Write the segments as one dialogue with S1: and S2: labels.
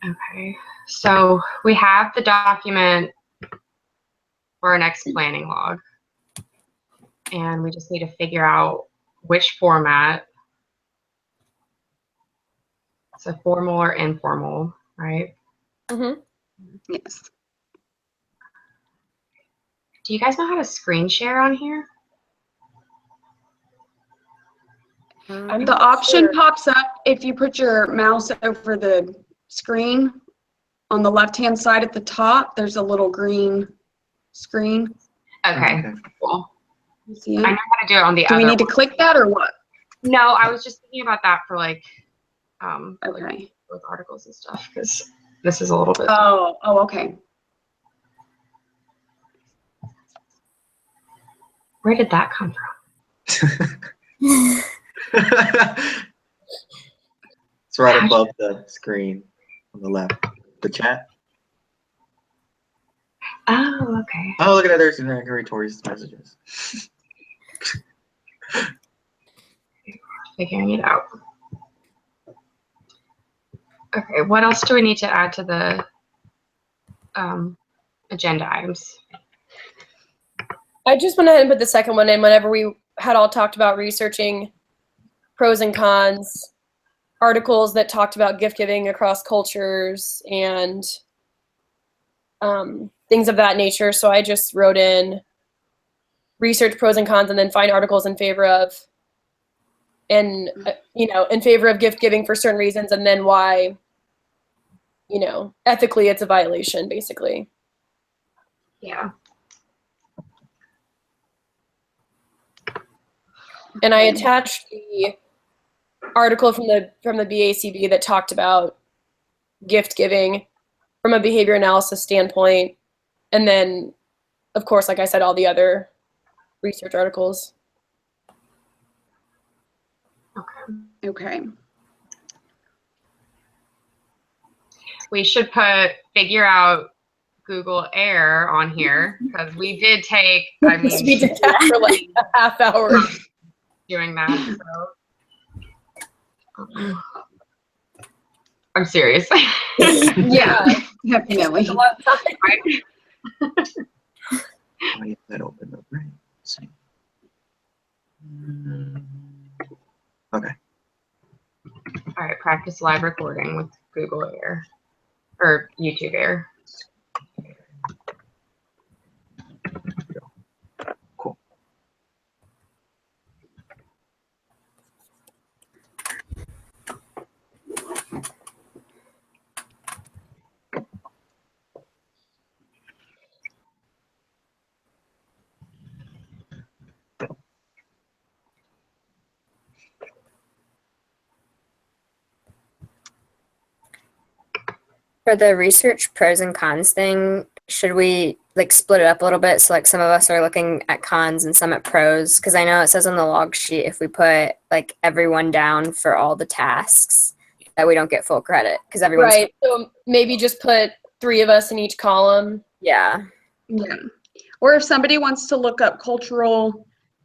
S1: Okay, so we have the document for our next planning log, and we just need to figure out which format. So formal or informal, right?
S2: Mm-hmm.
S3: Yes.
S1: Do you guys know how to screen share on here?
S3: The option pops up if you put your mouse over the screen. On the left-hand side at the top, there's a little green screen.
S1: Okay, cool.
S3: You see
S1: I
S3: it?
S1: know how to do it on the
S3: Do
S1: other
S3: we need to
S1: one.
S3: click that or what?
S1: No, I was just thinking about that for like,
S3: Okay.
S1: with articles and stuff, because this is a little bit.
S3: Oh, okay.
S1: Where did that come from?
S4: It's right above the screen on the left. The chat.
S1: Oh, okay.
S4: Oh, look at that. There's Tori's messages.
S1: Figuring it out. Okay, what else do we need to add to the agenda items?
S2: I just went ahead and put the second one in whenever we had all talked about researching pros and cons, articles that talked about gift giving across cultures and things of that nature. So I just wrote in research pros and cons and then find articles in favor of, and in favor of gift giving for certain reasons, and then why, ethically it's a violation, basically.
S1: Yeah.
S2: And I attached the article from the BACB that talked about gift giving from a behavior analysis standpoint, and then, of course, like I said, all the other research articles.
S3: Okay.
S1: We should figure out Google Air on here, because we did take, I mean,
S2: we did that for like a half hour
S1: doing that. So. I'm serious.
S3: Yeah, definitely.
S4: Oh, yeah, that opened up, right? Let's see. Okay.
S1: All right, practice live recording with Google Air or YouTube Air.
S4: Cool.
S5: For the research pros and cons thing, should we like split it up a little bit? So like some of us are looking at cons and some at pros, because I know it says on the log sheet if we put like everyone down for all the tasks that we don't get full credit because everyone's
S2: right. So maybe just put 3 of us in each column.
S5: Yeah.
S3: Or if somebody wants to look up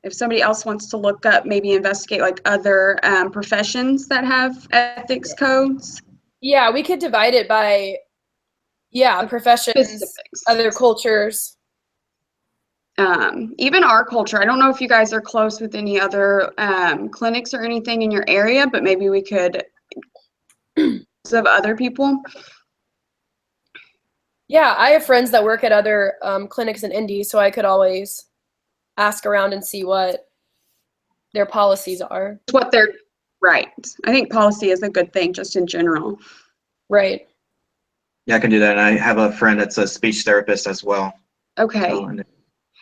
S3: if somebody else wants to look up, maybe investigate like other professions that have ethics codes.
S2: Yeah, we could divide it by, professions,
S3: Specifics.
S2: other cultures.
S3: Even our culture. I don't know if you guys are close with any other clinics or anything in your area, but maybe we could of other people.
S2: Yeah, I have friends that work at other clinics in Indy, so I could always ask around and see what their policies are.
S3: What they're right. I think policy is a good thing just in general.
S2: Right.
S4: Yeah, I can do that. And I have a friend that's a speech therapist as well.
S3: Okay.
S4: So,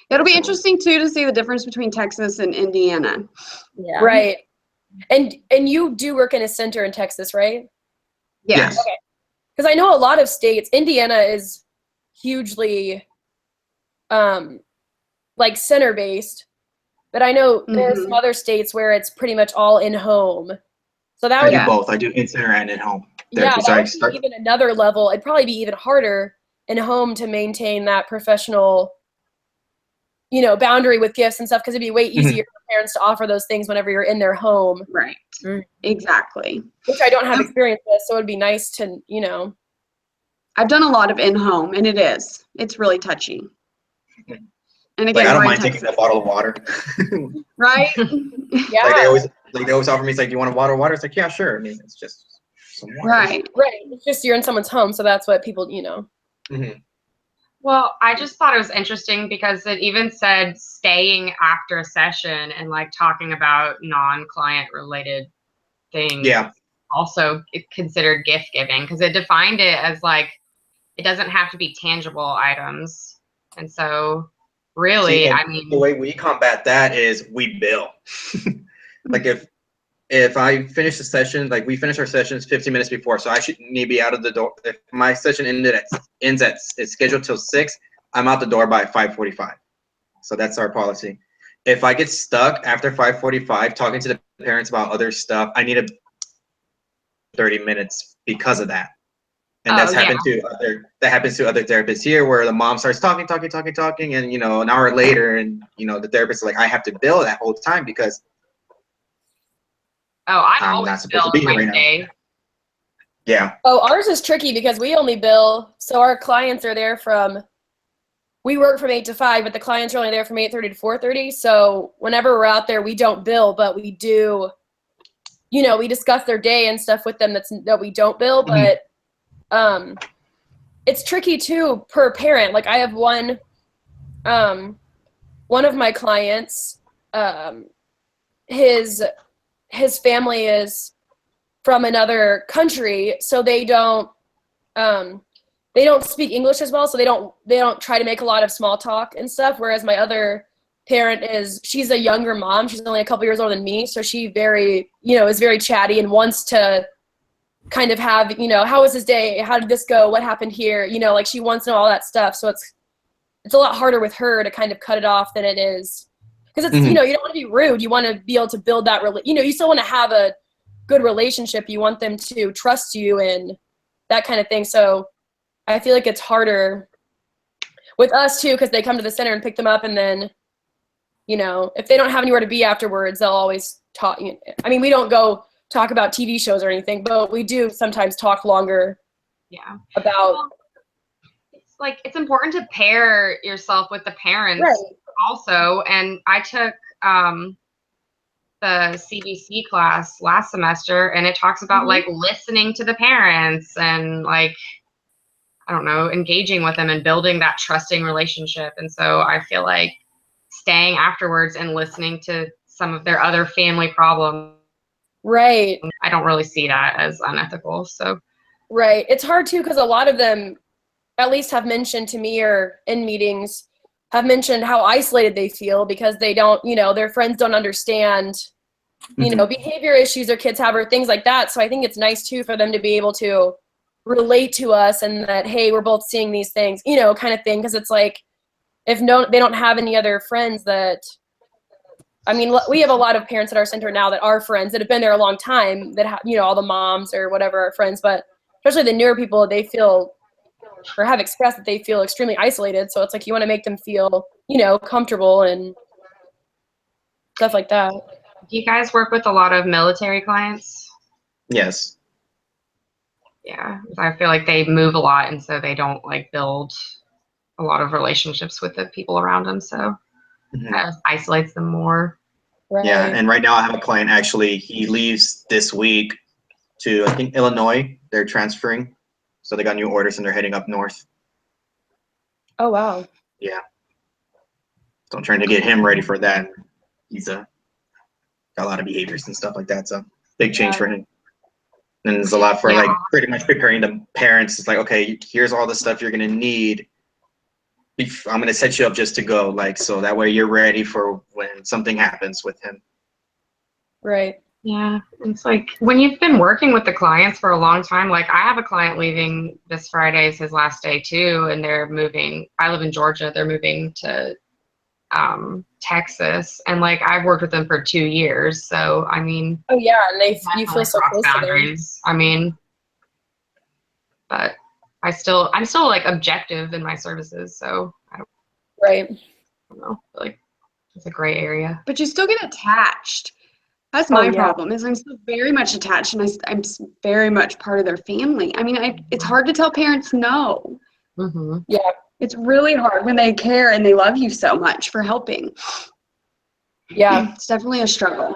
S3: It'll be interesting too to see the difference between Texas and Indiana.
S5: Yeah.
S2: Right. And you do work in a center in Texas, right?
S4: yes.
S2: Okay. Because I know a lot of states, Indiana is hugely like center based, but I know there's some other states where it's pretty much all in home. So that
S4: I
S2: would
S4: do both. I do in center and in home.
S2: that would be even another level. It'd probably be even harder in home to maintain that professional, boundary with gifts and stuff, because it'd be way easier for parents to offer those things whenever you're in their home.
S3: Right. Exactly.
S2: Which I don't have experience with, so it'd be nice to,
S3: I've done a lot of in-home, and it's really touchy. And again,
S4: Like I don't
S3: we're in
S4: mind taking a
S3: Texas,
S4: bottle of water.
S3: right?
S2: Yeah.
S4: Like they always offer me, it's like, do you want a bottle of water? It's like, yeah, sure. I mean, it's just some water.
S3: Right.
S2: Right. It's just you're in someone's home, so that's what people,
S4: Mhm.
S1: Well, I just thought it was interesting because it even said staying after a session and like talking about non-client related things.
S4: Yeah.
S1: Also considered gift giving because it defined it as like it doesn't have to be tangible items. And so really,
S4: See, and
S1: I mean,
S4: the way we combat that is we bill. Like if I finish the session, like we finish our sessions 15 minutes before, so I should need to be out of the door. If my session it's scheduled till 6, I'm out the door by 5:45. So that's our policy. If I get stuck after 5:45 talking to the parents about other stuff, I need a 30 minutes because of that. And
S1: Oh, yeah.
S4: that happens to other therapists here where the mom starts talking, and an hour later, and the therapist is like, I have to bill that whole time because
S1: oh, I
S4: I'm
S1: always
S4: not supposed to
S1: bill
S4: be here
S1: my
S4: right now.
S1: day.
S4: Yeah.
S2: Oh, ours is tricky because we only bill, so our clients are there we work from 8 to 5, but the clients are only there from 8:30 to 4:30. So whenever we're out there, we don't bill, but we do, we discuss their day and stuff with them that we don't bill, but it's tricky too per parent. Like I have one of my clients, his family is from another country, so they don't speak English as well, so they don't try to make a lot of small talk and stuff. Whereas my other parent she's a younger mom. She's only a couple years older than me, so she is very chatty and wants to kind of have, how was his day? How did this go? What happened here? Like she wants to know all that stuff. So it's a lot harder with her to kind of cut it off than it is. Because it's, you don't want to be rude. You want to be able to build that, you still want to have a good relationship. You want them to trust you and that kind of thing. So I feel like it's harder with us too, because they come to the center and pick them up. And then, if they don't have anywhere to be afterwards, they'll always talk. I mean, we don't go talk about TV shows or anything, but we do sometimes talk longer.
S1: Yeah.
S2: About.
S1: Well, it's important to pair yourself with the parents also. And I took the CBC class last semester, and it talks about like listening to the parents and like, I don't know, engaging with them and building that trusting relationship. And so I feel like staying afterwards and listening to some of their other family problems.
S2: Right.
S1: I don't really see that as unethical. So.
S2: Right. It's hard too, because a lot of them at least have mentioned to me or in meetings have mentioned how isolated they feel because they don't, their friends don't understand, behavior issues their kids have or things like that. So I think it's nice too for them to be able to relate to us and that, hey, we're both seeing these things, kind of thing. Because it's like, they don't have any other friends that, I mean, we have a lot of parents at our center now that are friends that have been there a long time that have, all the moms or whatever are friends, but especially the newer people, they feel or have expressed that they feel extremely isolated. So it's like, you want to make them feel, comfortable and stuff like that.
S1: Do you guys work with a lot of military clients?
S4: Yes.
S1: Yeah, I feel like they move a lot, and so they don't like build a lot of relationships with the people around them. So that isolates them more.
S2: Right.
S4: Yeah, and right now I have a client, actually, he leaves this week to, I think, Illinois. They're transferring. So they got new orders and they're heading up north.
S2: Oh, wow.
S4: Yeah. So I'm trying to get him ready for that. He's got a lot of behaviors and stuff like that. So big change for him. And there's a lot for like pretty much preparing the parents. It's like, okay, here's all the stuff you're going to need. I'm going to set you up just to go. Like, so that way you're ready for when something happens with him.
S2: Right.
S1: Yeah, it's like when you've been working with the clients for a long time, like I have a client leaving this Friday is his last day too, and they're moving. I live in Georgia. They're moving to Texas, and like I've worked with them for 2 years. So I mean,
S2: oh yeah, and you feel so close to them.
S1: I mean, but I'm still like objective in my services, so I don't know. Like it's a gray area.
S3: But you still get attached. That's my
S2: Oh, yeah.
S3: problem is I'm still very much attached and I'm very much part of their family. I mean, it's hard to tell parents no.
S1: Mm-hmm.
S3: It's really hard when they care and they love you so much for helping.
S2: Yeah.
S3: It's definitely a struggle.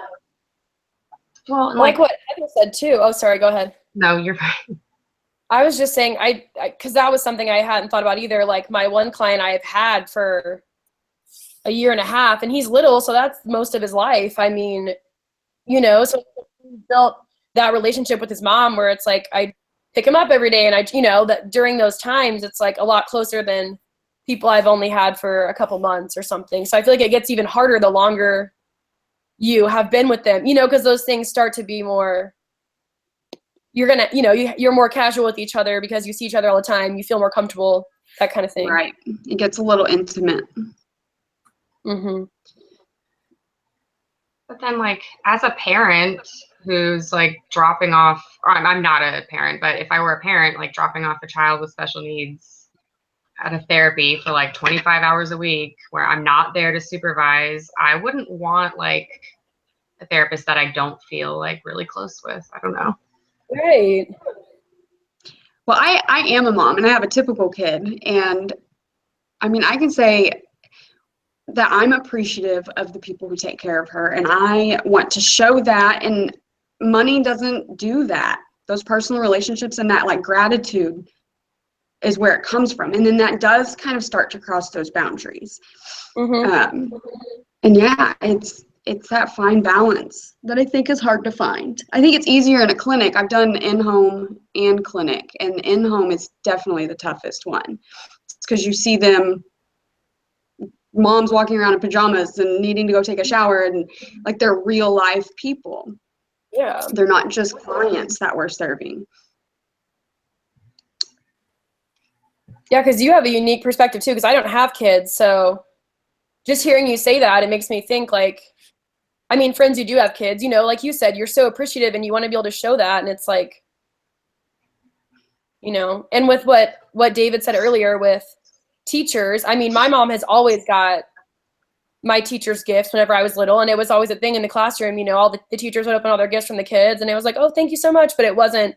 S1: Well, and
S2: Like what Heather said too. Oh, sorry, go ahead.
S1: no, you're right.
S2: I was just saying, because that was something I hadn't thought about either. Like my one client I've had for a year and a half, and he's little, so that's most of his life. I mean, you know, so he built that relationship with his mom where it's like I pick him up every day, and that during those times, it's like a lot closer than people I've only had for a couple months or something. So I feel like it gets even harder the longer you have been with them, because those things start to be more, you're gonna, you're more casual with each other because you see each other all the time. You feel more comfortable, that kind of thing.
S3: Right. It gets a little intimate.
S2: Mm-hmm.
S1: But then, like, as a parent who's like dropping off, or I'm not a parent, but if I were a parent, like dropping off a child with special needs at a therapy for like 25 hours a week where I'm not there to supervise, I wouldn't want like a therapist that I don't feel like really close with. I don't know.
S2: Right.
S3: Well, I am a mom and I have a typical kid. And I mean, I can say that I'm appreciative of the people who take care of her. And I want to show that. And money doesn't do that. Those personal relationships and that like gratitude is where it comes from. And then that does kind of start to cross those boundaries.
S2: Mm-hmm.
S3: And yeah, it's that fine balance that I think is hard to find. I think it's easier in a clinic. I've done in-home and clinic, and in-home is definitely the toughest one. It's because you see them, moms walking around in pajamas and needing to go take a shower, and like they're real life people.
S2: Yeah.
S3: They're not just clients that we're serving.
S2: Yeah, because you have a unique perspective too, because I don't have kids. So just hearing you say that, it makes me think like, I mean, friends who do have kids, like you said, you're so appreciative and you want to be able to show that. And it's like, and with what David said earlier with teachers, I mean, my mom has always got my teacher's gifts whenever I was little. And it was always a thing in the classroom, all the teachers would open all their gifts from the kids. And it was like, oh, thank you so much. But it wasn't,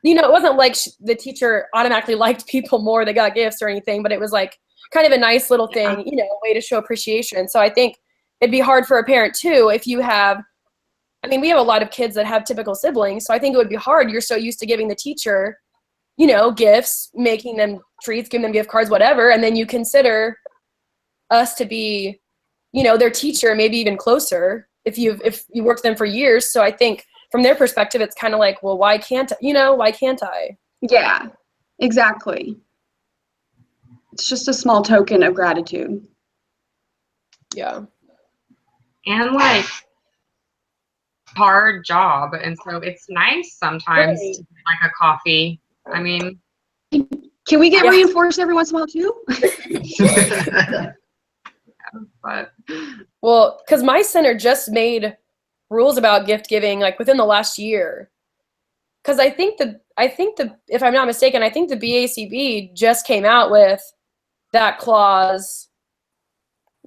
S2: it wasn't like the teacher automatically liked people more that got gifts or anything, but it was like kind of a nice little thing, a way to show appreciation. So I think it'd be hard for a parent too if you have, I mean, we have a lot of kids that have typical siblings, so I think it would be hard. You're so used to giving the teacher, gifts, making them treats, giving them gift cards, whatever, and then you consider us to be, their teacher, maybe even closer if you worked with them for years. So I think from their perspective, it's kind of like, well, why can't I?
S3: Yeah, exactly. It's just a small token of gratitude.
S2: Yeah.
S1: And like hard job, and so it's nice sometimes to get like a coffee. I mean,
S3: can we get reinforced every once in a while too?
S1: But
S2: well, because my center just made rules about gift giving like within the last year, because I think if I'm not mistaken, I think the BACB just came out with that clause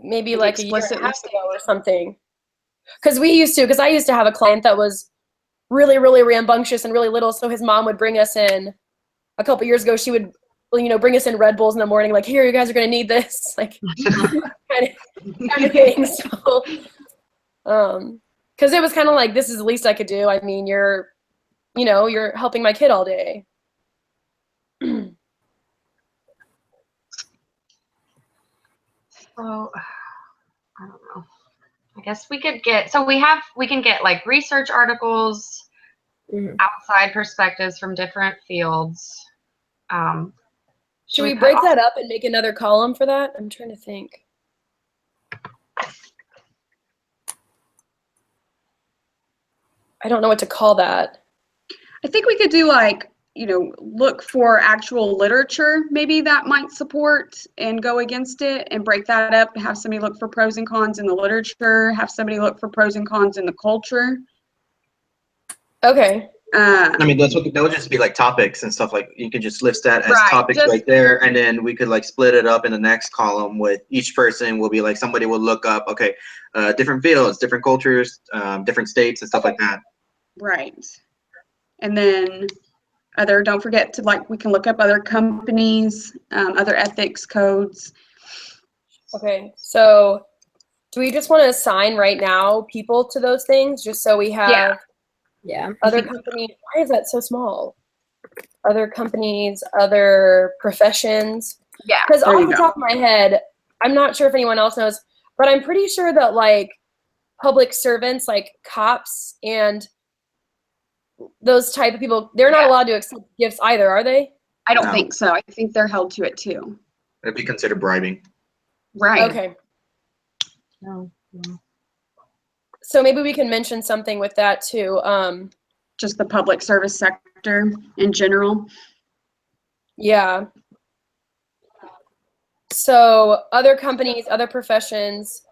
S2: maybe like a year and a half ago or something. Because I used to have a client that was really, really rambunctious and really little. So his mom would bring us in a couple years ago. She would, bring us in Red Bulls in the morning. Like, here, you guys are going to need this. Like, kind of thing. So, because it was kind of like, this is the least I could do. I mean, you're helping my kid all day.
S1: so I don't know. I guess we can get like research articles, outside perspectives from different fields.
S2: Should we break that up and make another column for that? I'm trying to think. I don't know what to call that.
S3: I think we could do like, look for actual literature maybe that might support and go against it, and break that up, have somebody look for pros and cons in the literature, have somebody look for pros and cons in the culture.
S2: Okay.
S4: I mean, they'll just be like topics and stuff. Like you can just list that as
S3: Right,
S4: topics
S3: just-
S4: right there, and then we could like split it up in the next column with each person will be like somebody will look up, okay, different fields, different cultures, different states and stuff like that.
S3: Right. And then don't forget to we can look up other companies, other ethics codes.
S2: Okay, so do we just want to assign right now people to those things just so we have
S5: Yeah.
S2: other companies? Why is that so small? Other companies, other professions.
S3: Yeah.
S2: Because
S3: there
S2: off
S3: you
S2: the
S3: go.
S2: top of my head, I'm not sure if anyone else knows, but I'm pretty sure that like public servants, like cops and those type of people, they're not allowed to accept gifts either, are they?
S3: I don't
S4: No.
S3: think so. I think they're held to it too.
S4: It'd be considered bribing.
S3: Right.
S2: Okay.
S1: No.
S2: So maybe we can mention something with that too.
S3: Just the public service sector in general.
S2: Yeah. So other companies, other professions,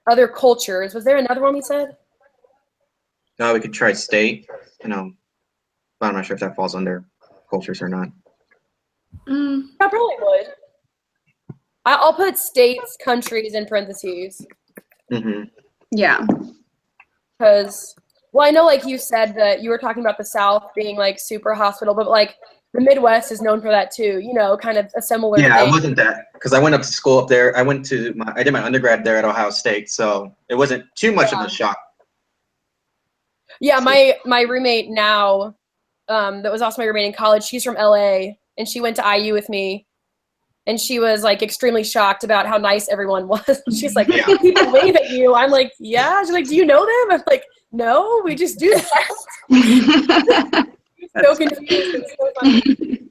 S2: other cultures. Was there another one we said?
S4: No, we could try state, but I'm not sure if that falls under cultures or not.
S3: Mm,
S2: I probably would. I'll put states, countries in parentheses
S4: Hmm.
S3: yeah.
S2: because, well, I know like you said that you were talking about the South being like super hospital, but like the Midwest is known for that too. You know, kind of a similar
S4: Yeah,
S2: thing.
S4: it wasn't that because I went up to school up there. I did my undergrad there at Ohio State, so it wasn't too much of a shock.
S2: Yeah, my roommate now, that was also my roommate in college. She's from LA, and she went to IU with me, and she was like extremely shocked about how nice everyone was. She's like,
S4: Yeah.
S2: people wave at you. I'm like, yeah. She's like, do you know them? I'm like, no, we just do that. So confused. It's so funny.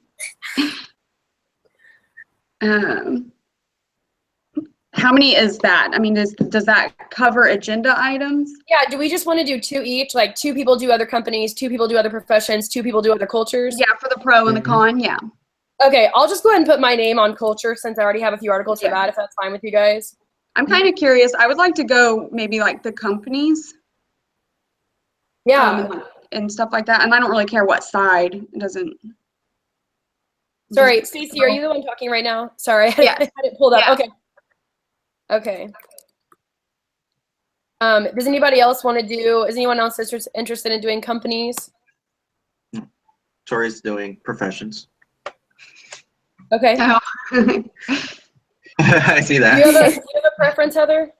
S3: How many is that? I mean, does that cover agenda items?
S2: Yeah, do we just want to do two each? Like 2 people do other companies, 2 people do other professions, 2 people do other cultures?
S3: Yeah, for the pro and the
S4: Mhm.
S3: con, yeah.
S2: Okay, I'll just go ahead and put my name on culture since I already have a few articles for
S3: Yeah.
S2: that, if that's fine with you guys.
S3: I'm kind of curious. I would like to go maybe like the companies
S2: Yeah.
S3: and stuff like that. And I don't really care what side. It doesn't.
S2: Sorry, Stacey, are you the one talking right now? Sorry,
S3: Yeah.
S2: I had it pulled up.
S3: Yeah.
S2: Okay. Okay. Does anybody else want to do, is anyone else interested in doing companies?
S4: Tori's doing professions.
S2: Okay.
S3: Oh.
S4: I see
S2: Do
S4: that.
S2: you have a preference, Heather?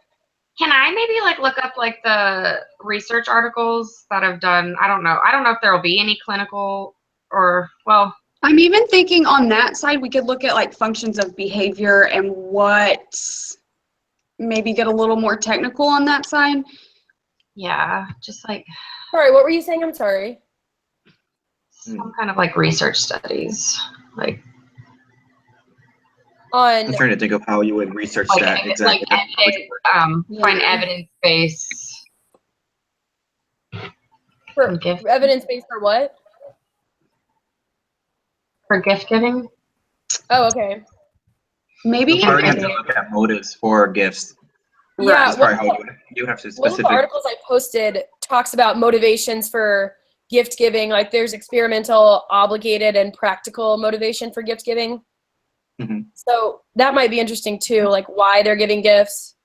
S1: Can I maybe like look up like the research articles that I've done? I don't know if there will be any clinical or, well,
S3: I'm even thinking on that side, we could look at like functions of behavior and maybe get a little more technical on that side.
S1: yeah, just like
S2: Sorry, what were you saying? I'm sorry.
S1: some kind of like research studies, like
S2: On,
S4: I'm trying to think of how you would research
S1: like,
S4: that exactly.
S1: find
S3: Yeah.
S1: evidence base.
S2: for
S1: gift
S2: evidence-based for what?
S1: for gift giving.
S2: Oh, okay.
S3: Maybe.
S4: You probably have to look at motives for gifts.
S2: Yeah,
S4: That's probably how you have to
S2: one of the
S4: specific.
S2: articles I posted talks about motivations for gift giving. Like there's experimental, obligated, and practical motivation for gift giving.
S4: Mhm.
S2: So that might be interesting too, like why they're giving gifts.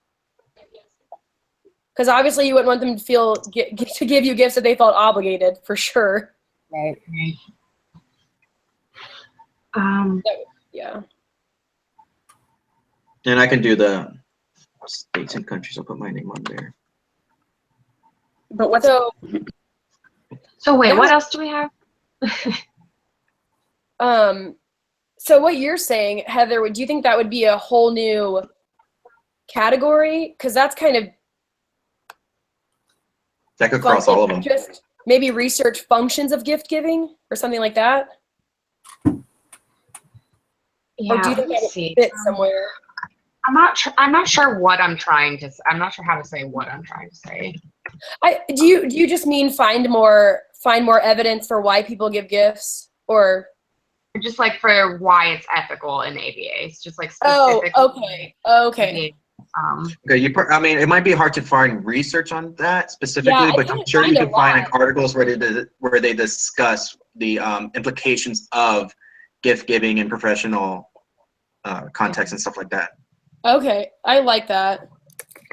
S2: Because obviously you wouldn't want them to give you gifts that they felt obligated, for sure.
S5: Right.
S2: Yeah.
S4: And I can do the states and countries. I'll put my name on there.
S3: But what's
S1: So wait, what else do we have?
S2: So what you're saying, Heather, do you think that would be a whole new category? Because that's kind of
S4: That could cross all of them.
S2: just maybe research functions of gift giving or something like that.
S1: Yeah,
S2: Or do you
S1: let
S2: think
S1: me
S2: that would
S1: see.
S2: fit somewhere?
S1: I'm not sure what I'm trying to. I'm not sure how to say what I'm trying to say.
S2: Do you just mean find more evidence for why people give gifts, or?
S1: Just like for why it's ethical in ABA. It's just like
S2: Oh,
S1: specifically.
S2: okay.
S4: Okay, I mean, it might be hard to find research on that specifically,
S2: Yeah, I
S4: but I'm
S2: couldn't
S4: sure you
S2: find a
S4: can find
S2: lot.
S4: like articles where they discuss the implications of gift giving in professional context and stuff like that.
S2: Okay, I like that.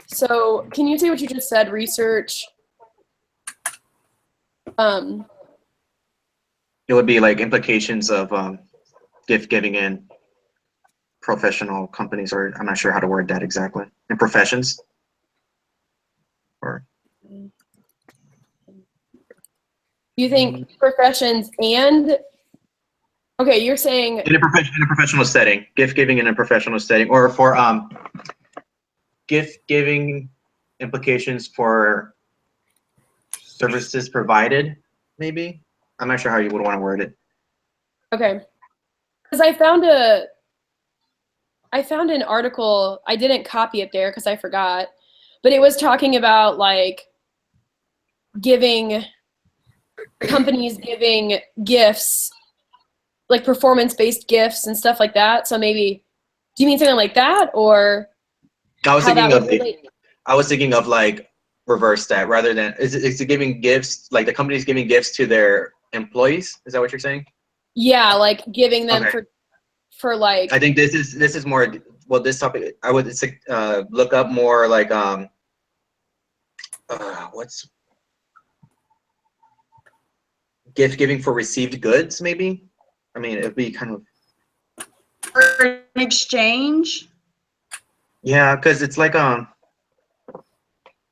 S2: So, can you say what you just said? Research.
S4: It would be like implications of gift giving in professional companies, or I'm not sure how to word that exactly, in professions. Or
S2: You think professions and okay, you're saying
S4: in a professional setting, gift giving in a professional setting, or for gift giving implications for services provided, maybe. I'm not sure how you would want to word it.
S2: okay. Because I found an article, I didn't copy it there because I forgot, but it was talking about like companies giving gifts, like performance-based gifts and stuff like that. So maybe, do you mean something like that, or
S4: I was
S2: how that
S4: thinking
S2: would
S4: of
S2: relate?
S4: I was thinking of like reverse that, rather than is it giving gifts, like the company's giving gifts to their employees? Is that what you're saying?
S2: Yeah, like giving them
S4: Okay.
S2: for like
S4: I think this is more, well, this topic I would look up more like what's gift giving for received goods, maybe. I mean, it'd be kind of,
S3: For an exchange.
S4: yeah, because it's like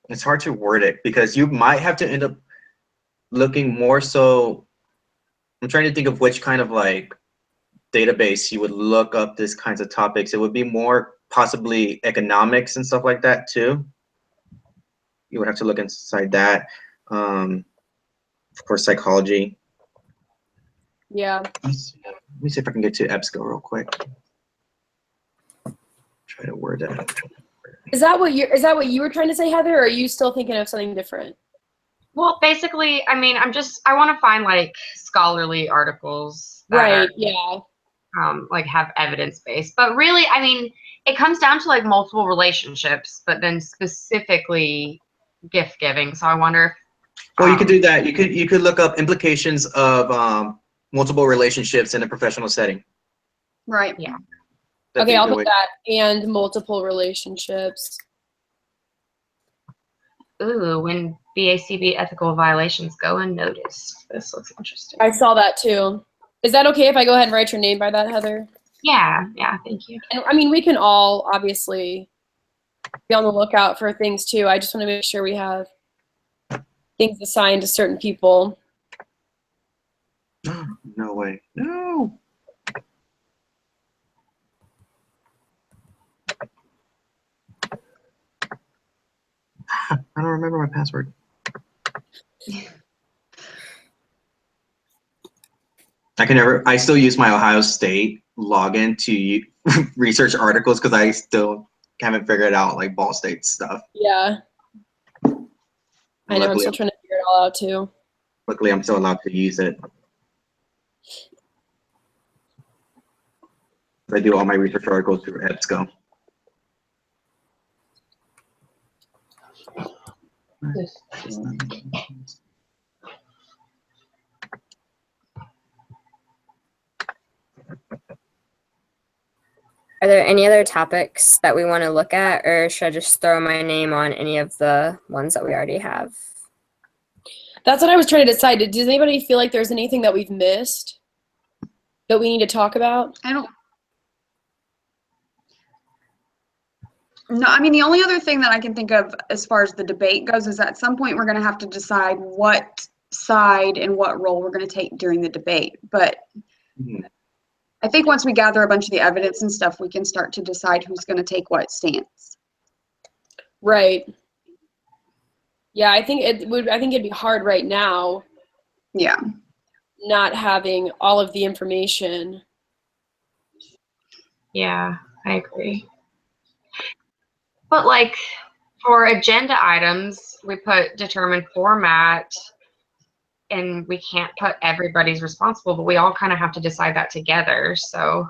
S4: it's hard to word it because you might have to end up looking more so. I'm trying to think of which kind of like database you would look up these kinds of topics. It would be more possibly economics and stuff like that too. You would have to look inside that. Of course, psychology.
S2: yeah.
S4: Let me see if I can get to EBSCO real quick. Try to word that.
S2: Is that what you were trying to say, Heather, or are you still thinking of something different?
S1: Well, basically, I mean, I want to find like scholarly articles that
S2: Right,
S1: are,
S2: yeah.
S1: like have evidence base. But really, I mean, it comes down to like multiple relationships, but then specifically gift giving. So I wonder if,
S4: Well, you could do that. You could look up implications of multiple relationships in a professional setting.
S3: Right.
S1: Yeah.
S4: That'd be
S2: Okay,
S4: a
S2: I'll
S4: good
S2: put
S4: way.
S2: that and multiple relationships.
S1: ooh, when BACB ethical violations go unnoticed. This looks interesting.
S2: I saw that too. Is that okay if I go ahead and write your name by that, Heather?
S1: Yeah, thank you.
S2: And I mean, we can all obviously be on the lookout for things too. I just want to make sure we have things assigned to certain people.
S4: No way. No. I don't remember my password. I still use my Ohio State login to research articles because I still haven't figured out like Ball State stuff.
S2: Yeah. I know, I'm still trying to figure it all out too.
S4: Luckily, I'm still allowed to use it. I do all my research articles through EBSCO.
S5: Are there any other topics that we want to look at, or should I just throw my name on any of the ones that we already have?
S2: That's what I was trying to decide. Does anybody feel like there's anything that we've missed that we need to talk about?
S3: I don't. No, I mean, the only other thing that I can think of as far as the debate goes is at some point we're going to have to decide what side and what role we're going to take during the debate. But
S4: Mhm.
S3: I think once we gather a bunch of the evidence and stuff, we can start to decide who's going to take what stance.
S2: Right. Yeah, I think it'd be hard right now
S3: Yeah.
S2: not having all of the information.
S1: Yeah, I agree. But like for agenda items, we put determine format, and we can't put everybody's responsible, but we all kind of have to decide that together. So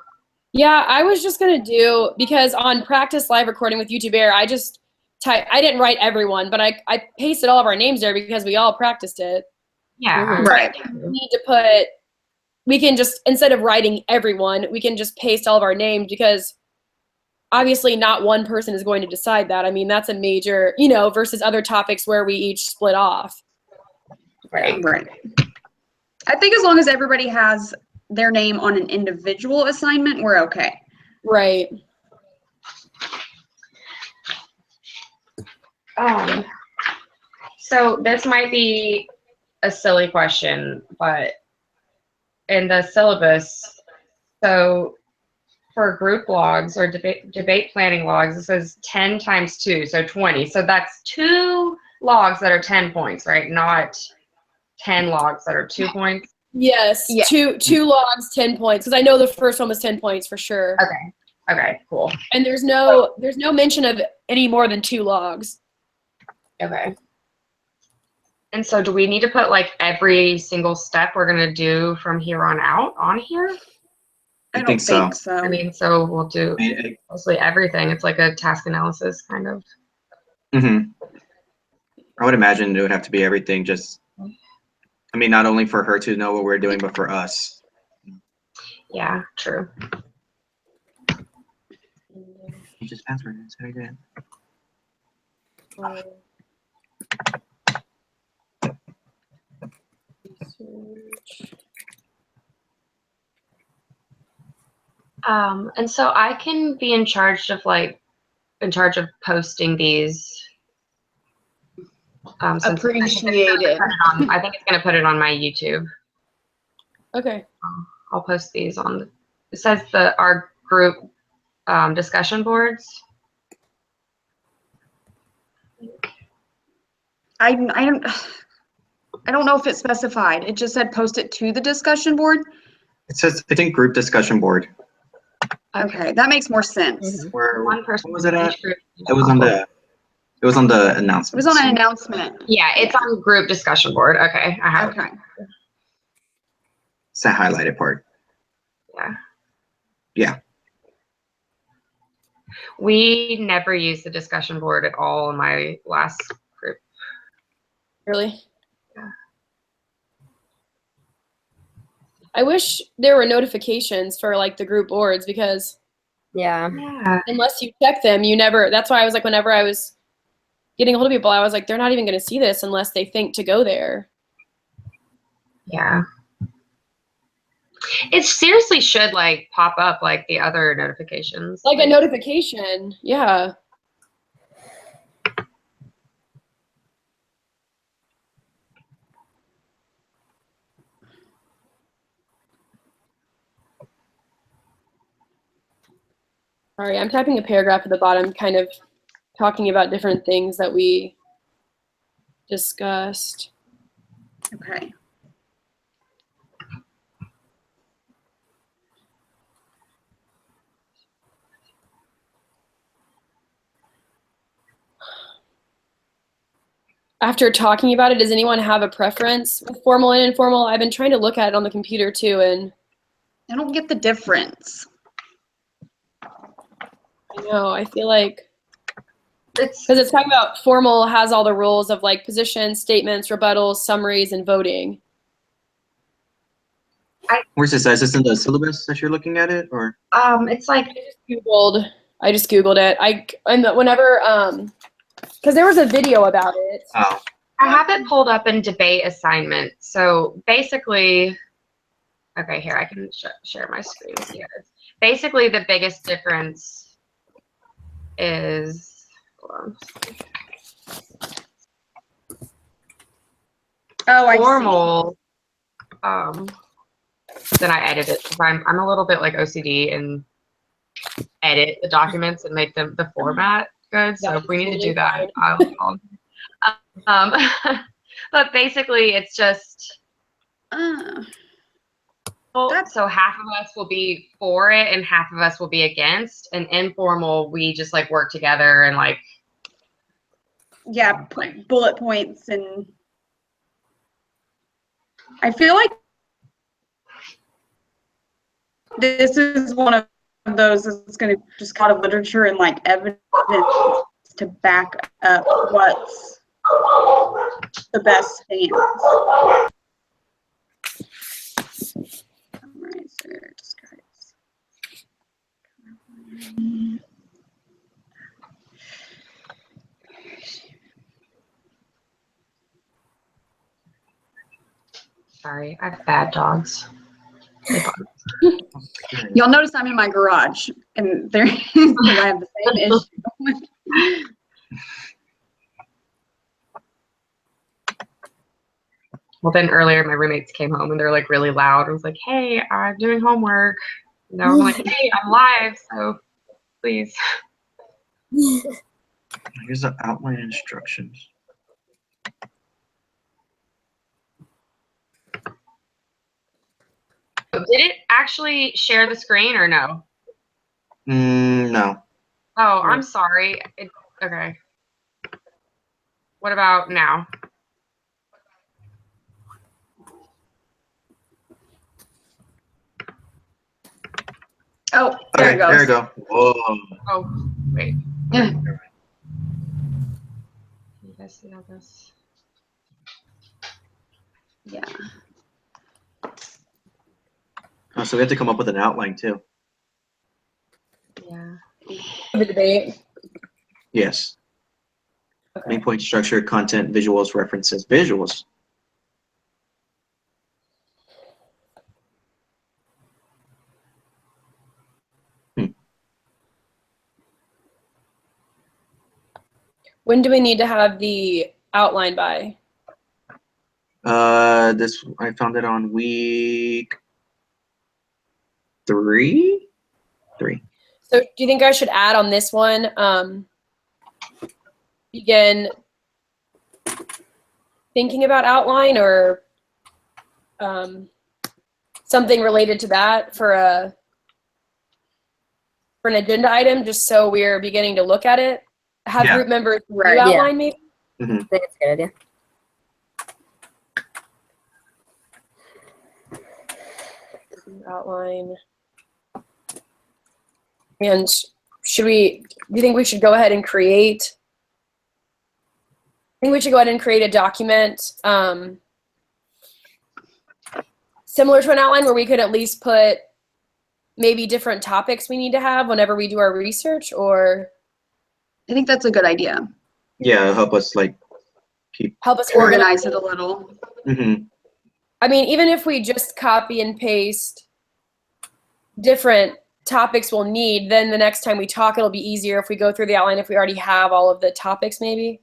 S2: Yeah, I was just gonna do, because on practice live recording with YouTube Air, I just I didn't write everyone, but I pasted all of our names there because we all practiced it.
S1: Yeah.
S5: Mhm.
S3: Right.
S2: We need to put, we can just, instead of writing everyone, we can just paste all of our names, because obviously not one person is going to decide that. I mean, that's a major, versus other topics where we each split off.
S1: Right.
S3: Right. I think as long as everybody has their name on an individual assignment, we're okay.
S2: Right.
S1: So this might be a silly question, but in the syllabus, so for group logs or debate planning logs, it says 10 times 2, so 20. So that's 2 logs that are 10 points, right? Not 10 logs that are 2 points.
S2: Yes.
S3: Yeah.
S2: Two logs, 10 points. Because I know the first one was 10 points for sure.
S1: Okay, cool.
S2: And there's no mention of any more than 2 logs.
S1: Okay. And so do we need to put like every single step we're going to do from here on out on here?
S3: I
S4: I
S3: don't
S4: think so.
S3: so.
S1: I mean, so we'll do mostly everything. It's like a task analysis kind of.
S4: I would imagine it would have to be everything, just, I mean, not only for her to know what we're doing, but for us.
S1: Yeah, true.
S4: You just password it. That's how you do it.
S1: And so I can be in charge of posting these. Since
S3: Appreciate it.
S1: I think it's going to put it on my YouTube.
S2: Okay.
S1: I'll post these on. It says our group discussion boards.
S3: I don't know if it's specified. It just said post it to the discussion board.
S4: It says, I think, group discussion board.
S3: Okay, that makes more sense.
S4: Where
S1: One person.
S4: what was it at?
S1: each group.
S4: It was on the announcement.
S3: It was on an announcement.
S1: Yeah, it's on group discussion board. Okay, I have it.
S3: Okay.
S4: It's that highlighted part.
S1: Yeah.
S4: Yeah.
S1: We never used the discussion board at all in my last group.
S2: Really?
S1: Yeah.
S2: I wish there were notifications for like the group boards, because
S5: Yeah.
S1: Yeah.
S2: unless you check them, you never, that's why I was like, whenever I was getting a hold of people, I was like, they're not even going to see this unless they think to go there.
S1: Yeah. It seriously should like pop up like the other notifications.
S2: Like a notification. Yeah. Sorry, I'm typing a paragraph at the bottom, kind of talking about different things that we discussed.
S3: Okay.
S2: After talking about it, does anyone have a preference with formal and informal? I've been trying to look at it on the computer too, and
S3: I don't get the difference.
S2: I know, I feel like,
S1: It's
S2: because it's talking about formal has all the rules of like positions, statements, rebuttals, summaries, and voting.
S4: Where's this? Is this in the syllabus that you're looking at it, or?
S1: it's like
S2: I just Googled it. Whenever, because there was a video about it.
S4: Oh,
S1: I have it pulled up in debate assignment. So basically, okay, here I can share my screen with you guys. Basically, the biggest difference is, hold on.
S3: Oh, I
S1: Formal. Then I edit it. I'm a little bit like OCD and edit the documents and make them the format good. So if we need to do that, I'll but basically it's just so half of us will be for it and half of us will be against. And informal, we just like work together and like
S3: put bullet points, and I feel like this is one of those that's going to just kind of literature and like evidence to back up what's the best stance.
S1: Sorry, I have bad dogs.
S3: You'll notice I'm in my garage, and there is because I have the same issue.
S1: Well, then earlier my roommates came home and they're like really loud. I was like, "Hey, I'm doing homework." And I'm like, "Hey, I'm live, so please."
S4: Here's the outline instructions.
S1: Did it actually share the screen or no?
S4: No.
S1: Oh, I'm sorry. Okay. What about now?
S3: Oh, there
S4: Okay,
S3: it goes.
S4: there we go. Whoa.
S1: Oh, wait.
S3: Yeah.
S1: Can you guys see all this?
S3: Yeah.
S4: Oh, so we have to come up with an outline too.
S1: Yeah.
S2: The debate.
S4: Yes.
S2: Okay.
S4: Main point, structure, content, visuals, references, visuals.
S2: When do we need to have the outline by?
S4: This I found it on week 3.
S2: So do you think I should add on this one, begin thinking about outline or something related to that for an agenda item, just so we're beginning to look at it? Have
S4: Yeah.
S2: group members do
S3: Right.
S2: outline maybe?
S5: I think it's a good idea.
S2: Outline. And do you think we should go ahead and create? I think we should go ahead and create a document similar to an outline where we could at least put maybe different topics we need to have whenever we do our research, or
S3: I think that's a good idea.
S4: Yeah, it'll help us like keep.
S2: help us
S3: Organize it a little.
S4: Mm-hmm.
S2: I mean, even if we just copy and paste different topics we'll need, then the next time we talk, it'll be easier if we go through the outline if we already have all of the topics maybe.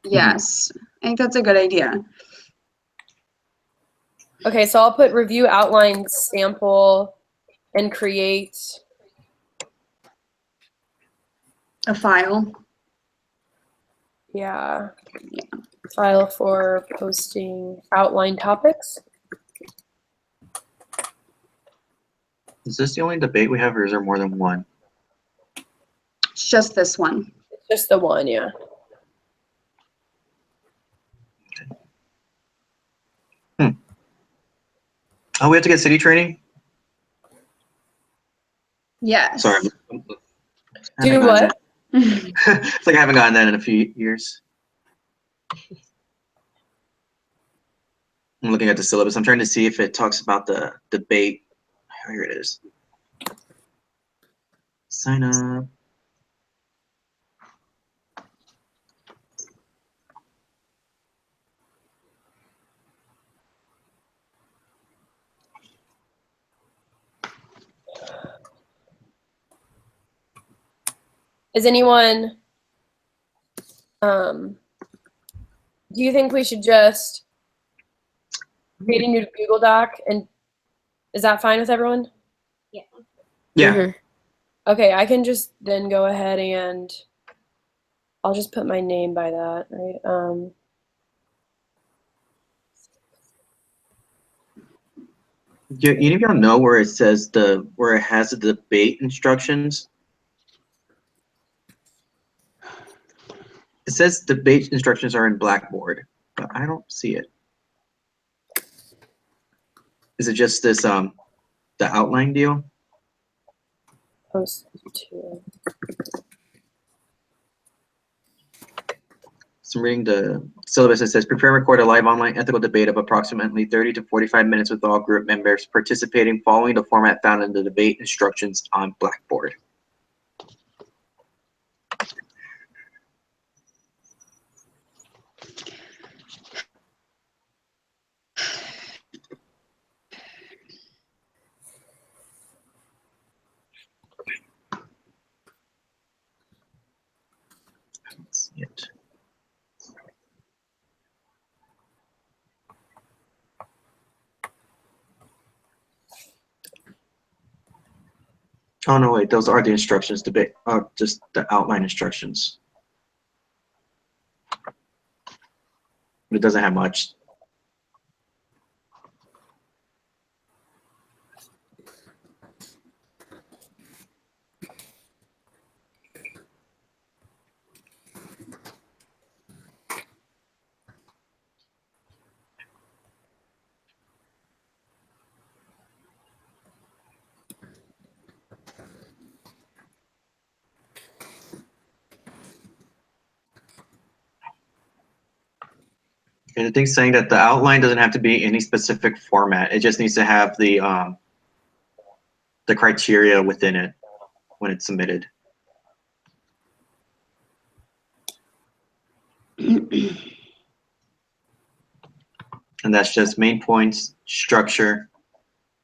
S3: Yes, I think that's a good idea.
S2: Okay, so I'll put review outline sample and create.
S3: A file.
S2: Yeah. File for posting outline topics.
S4: Is this the only debate we have, or is there more than one?
S3: It's just this one.
S2: It's just the one, yeah.
S4: Oh, we have to get city training?
S3: Yes.
S4: Sorry.
S2: Do what?
S4: It's like I haven't gotten that in a few years. I'm looking at the syllabus. I'm trying to see if it talks about the debate. Here it is. Sign up.
S2: Is anyone, do you think we should just create a new Google Doc, and is that fine with everyone?
S4: Yeah.
S5: Mhm.
S2: Okay, I can just then go ahead and I'll just put my name by that, right?
S4: Do any of y'all know where it says where it has the debate instructions? It says debate instructions are in Blackboard, but I don't see it. Is it just this the outline deal?
S2: Post to.
S4: So I'm reading the syllabus. It says, prepare and record a live online ethical debate of approximately 30 to 45 minutes with all group members participating following the format found in the debate instructions on Blackboard. Let's see it. Oh no, wait, those are the instructions, debate, just the outline instructions. It doesn't have much. And the thing's saying that the outline doesn't have to be any specific format. It just needs to have the criteria within it when it's submitted. And that's just main points, structure,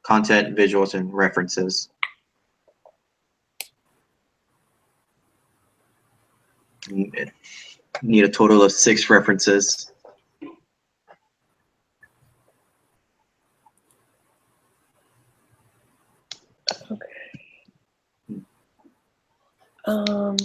S4: content, visuals, and references. Need a total of 6 references.
S2: Um,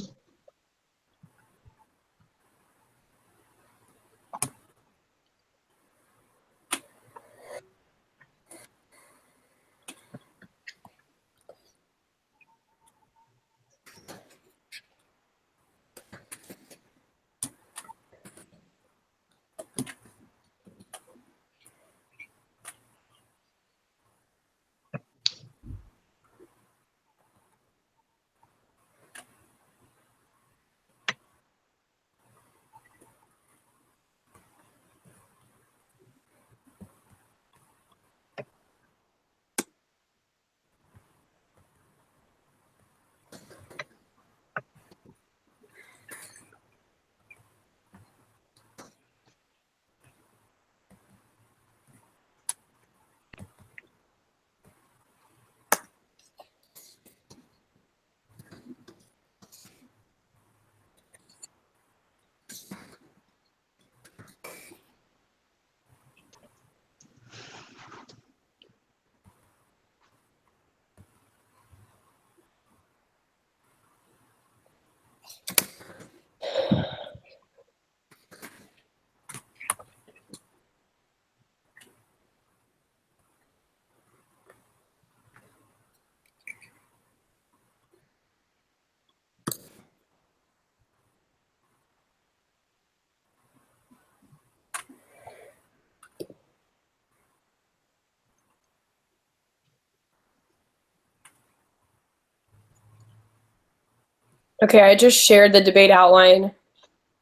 S2: okay, I just shared the debate outline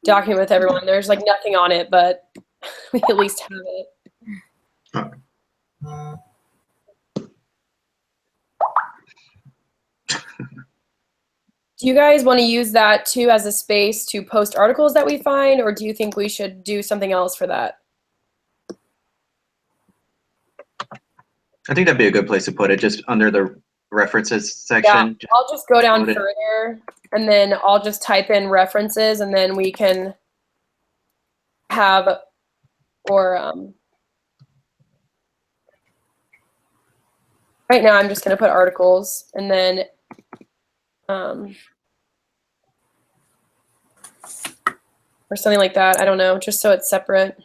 S2: document with everyone. There's like nothing on it, but we at least have it. Do you guys want to use that too as a space to post articles that we find, or do you think we should do something else for that?
S4: I think that'd be a good place to put it, just under the references section.
S2: Yeah, I'll just go down
S4: Load it.
S2: further, and then I'll just type in references, and then we can have, or right now I'm just going to put articles, and then or something like that. I don't know, just so it's separate.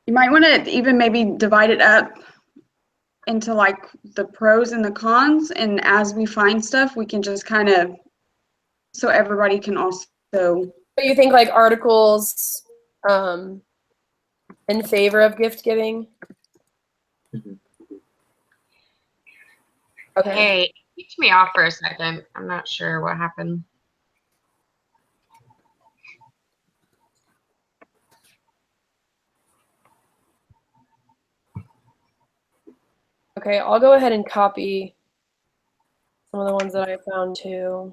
S3: You might want to even maybe divide it up into like the pros and the cons, and as we find stuff, we can just kind of, so everybody can also.
S2: So you think like articles in favor of gift giving?
S4: Mhm.
S2: Okay.
S1: Hey, Kicked me off for a second. I'm not sure what happened.
S2: Okay, I'll go ahead and copy some of the ones that I found too.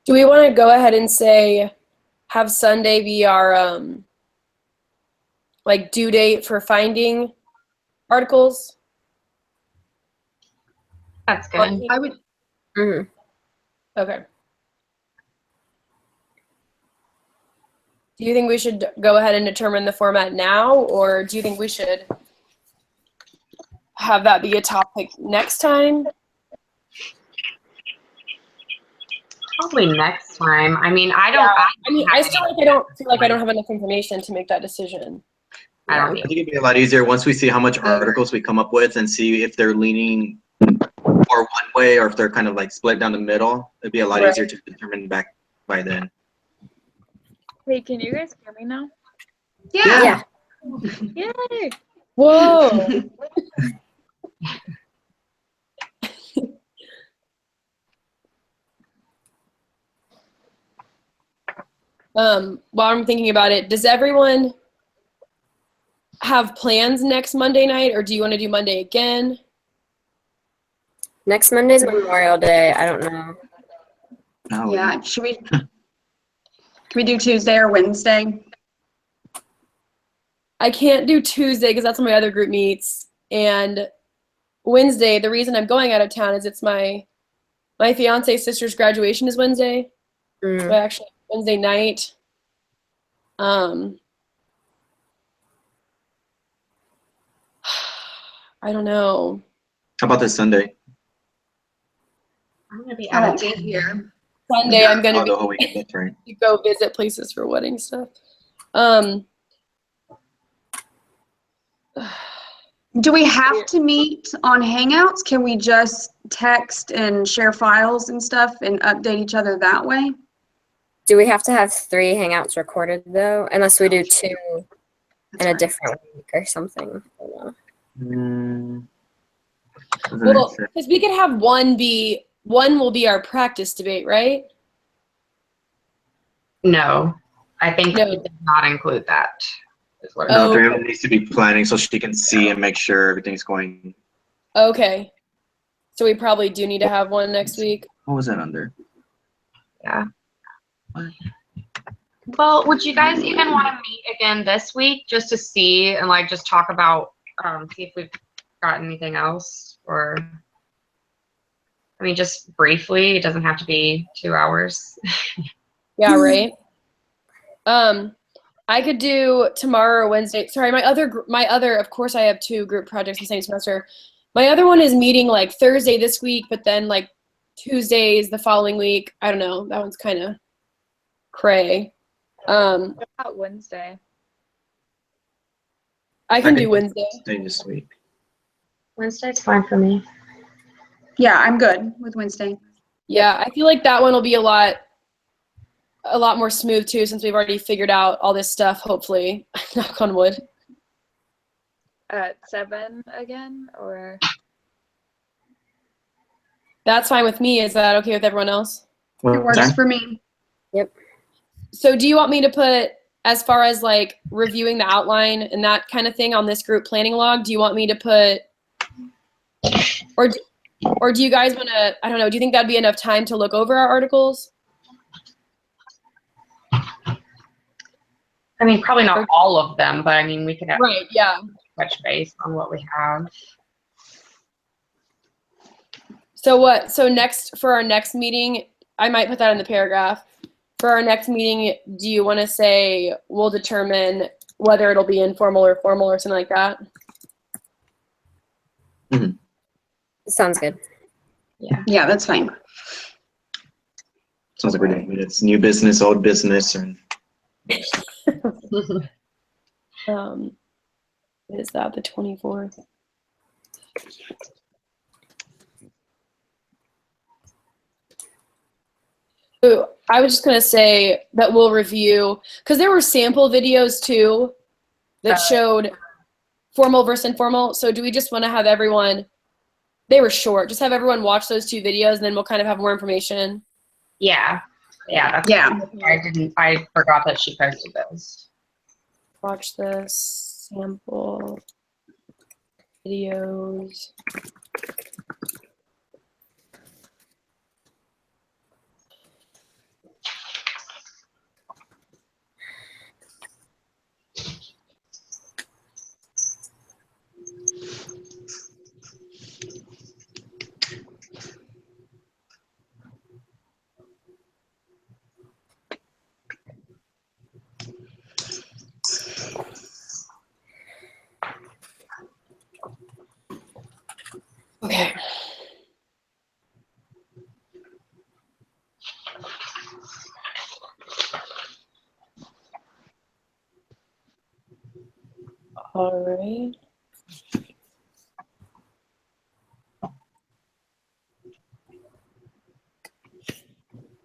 S2: Do we want to go ahead and say, have Sunday be our like due date for finding articles?
S1: That's good.
S3: I would,
S5: Mhm.
S2: Okay. Do you think we should go ahead and determine the format now, or do you think we should have that be a topic next time?
S1: Probably next time. I mean, I don't.
S2: Yeah.
S1: I,
S2: I mean, I still feel like I don't have enough information to make that decision.
S1: I don't
S4: I
S1: need.
S4: think it'd be a lot easier once we see how much articles we come up with and see if they're leaning or one way or if they're kind of like split down the middle. It'd be a lot
S2: Right.
S4: easier to determine back by then.
S6: Hey, can you guys hear me now?
S3: yeah.
S5: Yeah.
S6: Yay!
S2: Whoa. While I'm thinking about it, does everyone have plans next Monday night, or do you want to do Monday again?
S5: Next Monday's Memorial Day. I don't know.
S4: Oh,
S3: Yeah, can we do Tuesday or Wednesday?
S2: I can't do Tuesday because that's when my other group meets, and Wednesday, the reason I'm going out of town is it's my fiance's sister's graduation is Wednesday.
S5: Mm.
S2: But actually Wednesday night. I don't know.
S4: How about this Sunday?
S1: I'm gonna be
S3: I
S1: out of
S3: won't be
S1: town.
S3: here.
S2: Sunday I'm gonna
S4: Oh, the whole weekend. That's right.
S2: go visit places for wedding stuff.
S3: Do we have to meet on Hangouts? Can we just text and share files and stuff and update each other that way?
S5: Do we have to have 3 hangouts recorded though? Unless we do 2 in
S3: That's
S5: a
S3: right.
S5: different week or something. I don't know.
S2: Well, because we could have one will be our practice debate, right?
S1: No, I think
S2: No.
S1: it does not include that. Is what it
S4: No,
S2: Oh.
S4: Doreen needs to be planning so she can see and make sure everything's going.
S2: Okay. So we probably do need to have one next week.
S4: What was that under?
S1: Yeah. Well, would you guys even want to meet again this week just to see and like just talk about, see if we've got anything else? Or, I mean, just briefly, it doesn't have to be 2 hours.
S2: Yeah, right. I could do tomorrow or Wednesday. Sorry, my other, of course I have 2 group projects the same semester. My other one is meeting like Thursday this week, but then like Tuesdays the following week. I don't know. That one's kind of cray.
S6: What about Wednesday?
S2: I can do Wednesday.
S4: Stay this week.
S1: Wednesday's fine for me.
S3: Yeah, I'm good with Wednesday.
S2: Yeah, I feel like that one will be a lot more smooth too, since we've already figured out all this stuff, hopefully. Knock on wood.
S6: At 7 again, or?
S2: That's fine with me. Is that okay with everyone else?
S3: It works for me.
S2: So do you want me to put, as far as like reviewing the outline and that kind of thing on this group planning log, do you want me to put, or do you guys want to, I don't know, do you think that'd be enough time to look over our articles?
S1: I mean, probably not all of them, but I mean, we could have
S2: Right, yeah.
S1: touch base on what we have.
S2: So next, for our next meeting, I might put that in the paragraph. For our next meeting, do you want to say we'll determine whether it'll be informal or formal or something like that?
S5: Sounds good.
S3: Yeah, that's fine.
S4: Sounds like we're doing it. It's new business, old business, and
S2: Is that the 24th? So I was just gonna say that we'll review, because there were sample videos too that showed formal versus informal. So do we just want to have everyone, they were short, just have everyone watch those 2 videos and then we'll kind of have more information?
S1: Yeah. That's
S3: Yeah.
S1: I forgot that she posted those.
S2: Watch the sample videos. Okay. All right.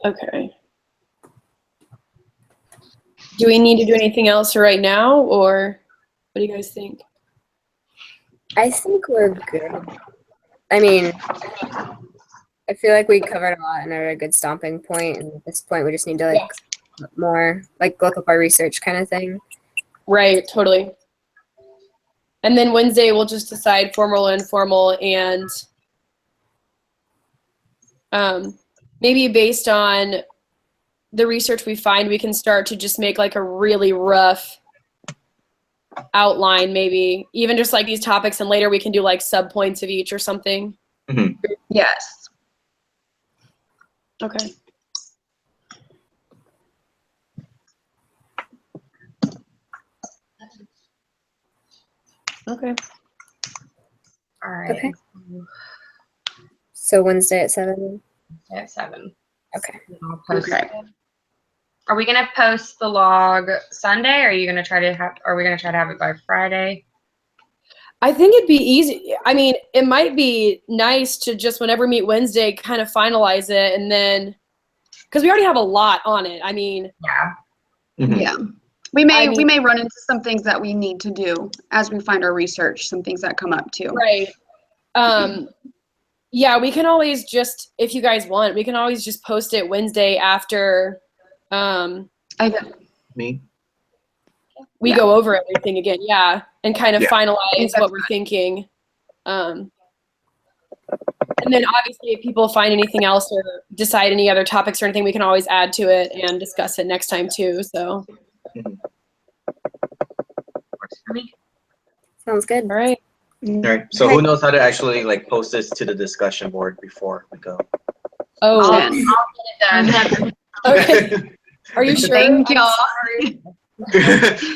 S2: Okay. Do we need to do anything else right now, or what do you guys think?
S5: I think we're good. I mean, I feel like we covered a lot and are at a good stomping point, and at this point we just need to like more like look up our research kind of thing.
S2: Right, totally. And then Wednesday we'll just decide formal or informal, and maybe based on the research we find, we can start to just make like a really rough outline, maybe even just like these topics, and later we can do like sub points of each or something.
S3: Yes.
S2: Okay. Okay.
S1: All right.
S5: Okay. So Wednesday at 7.
S1: At 7.
S5: Okay.
S1: I'll post
S3: Okay.
S1: it. Are we gonna post the log Sunday? Or are you gonna try to have? Are we gonna try to have it by Friday?
S2: I think it'd be easy. I mean, it might be nice to just whenever we meet Wednesday, kind of finalize it, and then, because we already have a lot on it. I mean,
S1: Yeah.
S3: Yeah. We may
S2: I mean-
S3: run into some things that we need to do as we find our research, some things that come up too.
S2: right. Yeah, we can always just, if you guys want, we can always just post it Wednesday after
S4: me.
S2: we
S3: Yeah.
S2: go over everything again. Yeah, and kind of
S4: Yeah.
S2: finalize
S3: that's
S2: what we're thinking. And And then obviously if people find anything else or decide any other topics or anything, we can always add to it and discuss it next time too. So,
S1: Works for me.
S5: Sounds good.
S2: all right.
S4: All right. So who knows how to actually like post this to the discussion board before we go?
S2: Oh,
S3: Jen.
S1: Done.
S2: okay. Are you sure?
S3: Thank y'all.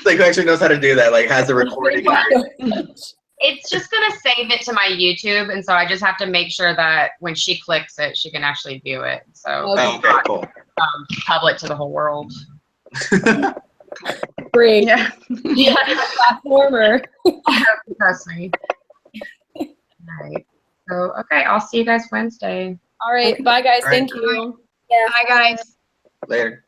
S4: Like who actually knows how to do that? Like has the recording.
S1: It's just gonna save it to my YouTube, and so I just have to make sure that when she clicks it, she can actually view it. So
S4: Oh, okay, cool.
S1: public to the whole world.
S2: Great.
S3: Yeah.
S2: Yeah, platform or
S1: Trust me. All right. So okay, I'll see you guys Wednesday.
S2: all right. Bye guys.
S4: All right.
S2: Thank you.
S3: Bye, guys.
S4: Later.